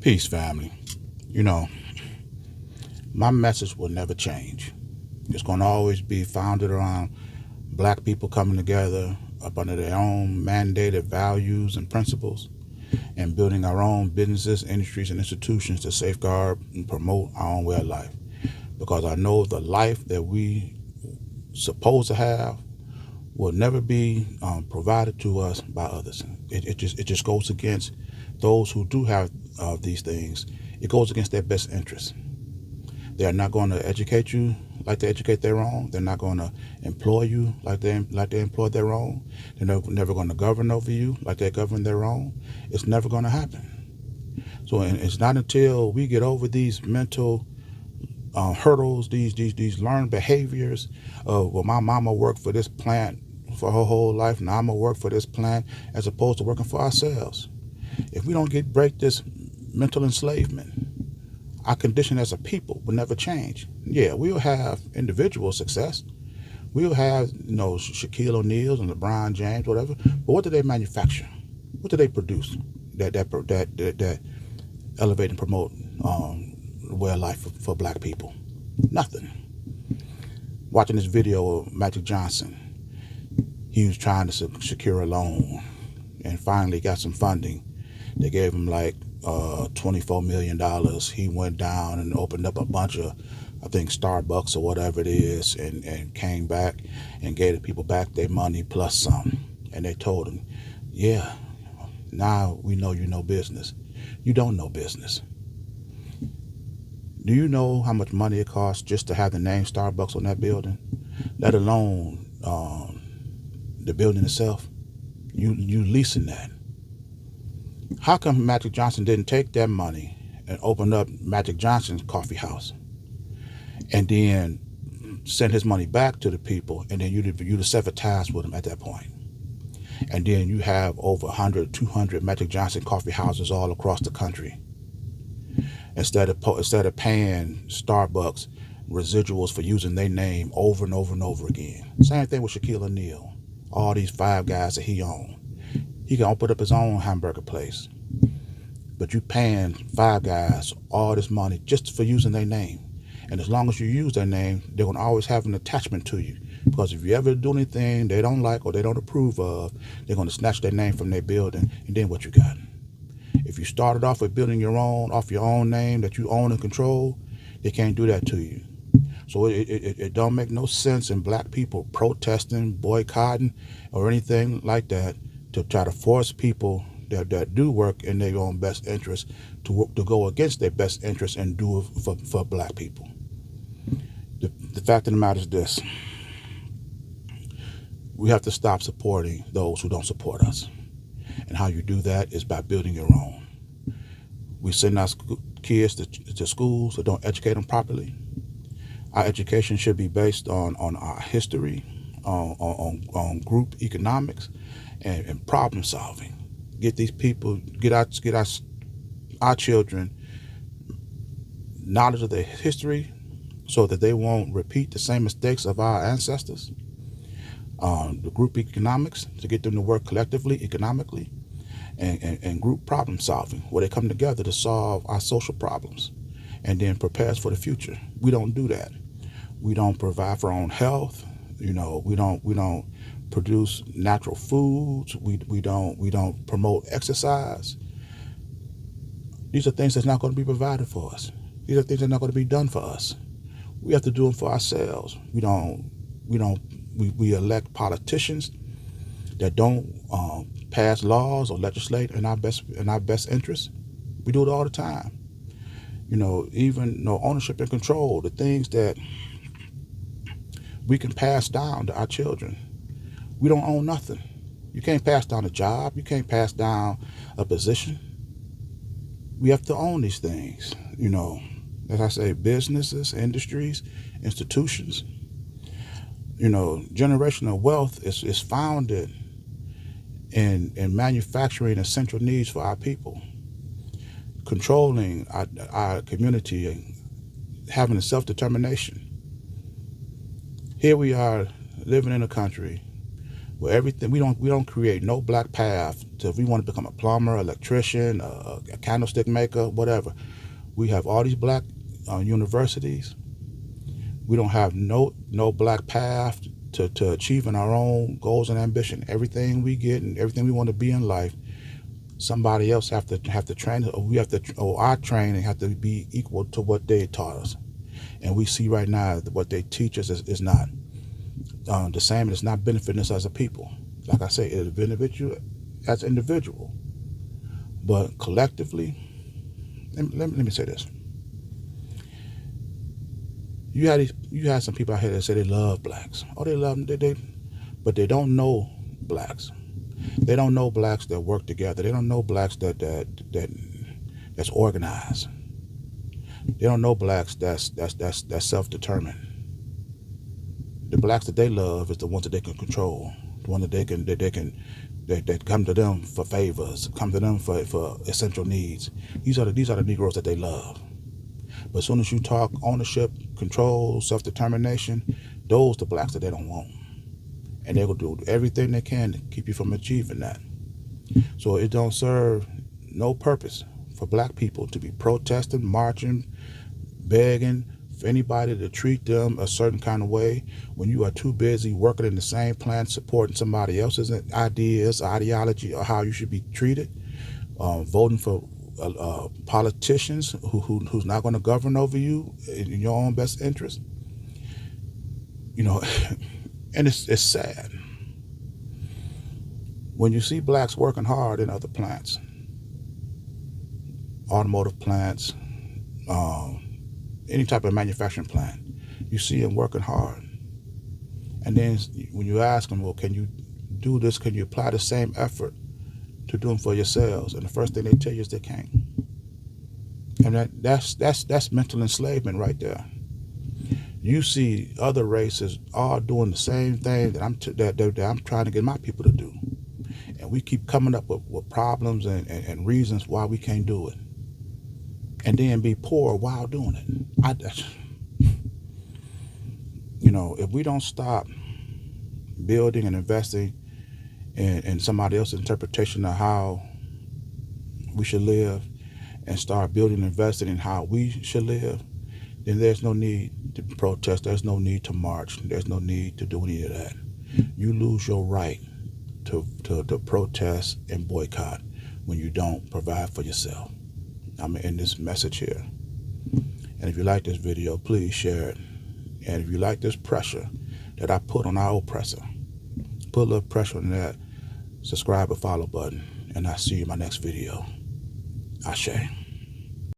Peace, family. You know, my message will never change. It's going to always be founded around black people coming together up under their own mandated values and principles and building our own businesses, industries, and institutions to safeguard and promote our own way of life. Because I know the life that we supposed to have will never be provided to us by others. It just goes against those who do have these things. It goes against their best interests. They are not going to educate you like they educate their own. They're not going to employ you like they employ their own. They're never going to govern over you like they govern their own. It's never going to happen. So it's not until we get over these mental hurdles, these learned behaviors of, well, my mama worked for this plant for her whole life, now I'm gonna work for this plant, as opposed to working for ourselves. If we don't break this mental enslavement, our condition as a people will never change. Yeah, we'll have individual success. We'll have, Shaquille O'Neal's and LeBron James, whatever. But what do they manufacture? What do they produce that elevate and promote the way of life for black people? Nothing. Watching this video of Magic Johnson, he was trying to secure a loan and finally got some funding. They gave him like $24 million. He went down and opened up a bunch of, I think, Starbucks or whatever it is, and came back and gave the people back their money plus some. And they told him, yeah, now we know you know business. You don't know business. Do you know how much money it costs just to have the name Starbucks on that building? Let alone the building itself. You leasing that. How come Magic Johnson didn't take that money and open up Magic Johnson's coffee house and then send his money back to the people, and then you'd have severed ties with him at that point? And then you have over 100, 200 Magic Johnson coffee houses all across the country. Instead of paying Starbucks residuals for using their name over and over and over again. Same thing with Shaquille O'Neal. All these Five Guys that he owned. He can open up his own hamburger place. But you paying Five Guys all this money just for using their name. And as long as you use their name, they're going to always have an attachment to you. Because if you ever do anything they don't like or they don't approve of, they're going to snatch their name from their building, and then what you got? If you started off with building your own, off your own name that you own and control, they can't do that to you. So it don't make no sense in black people protesting, boycotting, or anything like that to try to force people that do work in their own best interest to go against their best interest and do it for black people. The fact of the matter is this: we have to stop supporting those who don't support us. And how you do that is by building your own. We send our kids to schools that don't educate them properly. Our education should be based on our history, on group economics, and problem solving. Get these people, get our children knowledge of their history so that they won't repeat the same mistakes of our ancestors. The group economics, to get them to work collectively, economically, and group problem solving, where they come together to solve our social problems and then prepare us for the future. We don't do that. We don't provide for our own health. We don't produce natural foods. We don't promote exercise. These are things that's not going to be provided for us. These are things that are not going to be done for us. We have to do them for ourselves. We elect politicians that don't pass laws or legislate in our best interests. We do it all the time. Even ownership and control, the things that we can pass down to our children. We don't own nothing. You can't pass down a job. You can't pass down a position. We have to own these things. As I say, businesses, industries, institutions. Generational wealth is founded in manufacturing essential needs for our people, controlling our community, and having a self-determination. Here we are living in a country where everything we don't create no black path to if we want to become a plumber, electrician, a candlestick maker, whatever. We have all these black universities. We don't have no black path to achieving our own goals and ambition. Everything we get and everything we want to be in life, somebody else have to train us, or we have to, or our training have to be equal to what they taught us. And we see right now that what they teach us is not the same. It's not benefiting us as a people. Like I say, it's benefit you as an individual, but collectively. Let me say this. You had some people out here that say they love blacks. Oh, they love them, but they don't know blacks. They don't know blacks that work together. They don't know blacks that's organized. They don't know blacks that's self-determined. The blacks that they love is the ones that they can control, the one that they come to them for favors, come to them for essential needs. These are the Negroes that they love. But as soon as you talk ownership, control, self-determination, those the blacks that they don't want. And they will do everything they can to keep you from achieving that. So it don't serve no purpose for black people to be protesting, marching, begging for anybody to treat them a certain kind of way when you are too busy working in the same plant, supporting somebody else's ideas, ideology, or how you should be treated, voting for politicians who's not going to govern over you in your own best interest. And it's sad when you see blacks working hard in other plants, automotive plants, any type of manufacturing plant. You see them working hard, and then when you ask them, well, can you do this? Can you apply the same effort to do them for yourselves? And the first thing they tell you is they can't. And that's mental enslavement right there. You see other races all doing the same thing that I'm trying to get my people to do, and we keep coming up with problems and reasons why we can't do it, and then be poor while doing it. If we don't stop building and investing in somebody else's interpretation of how we should live, and start building and investing in how we should live, then there's no need to protest. There's no need to march. There's no need to do any of that. You lose your right to protest and boycott when you don't provide for yourself. I'm going to end this message here. And if you like this video, please share it. And if you like this pressure that I put on our oppressor, put a little pressure on that subscribe or follow button. And I'll see you in my next video. Ashe.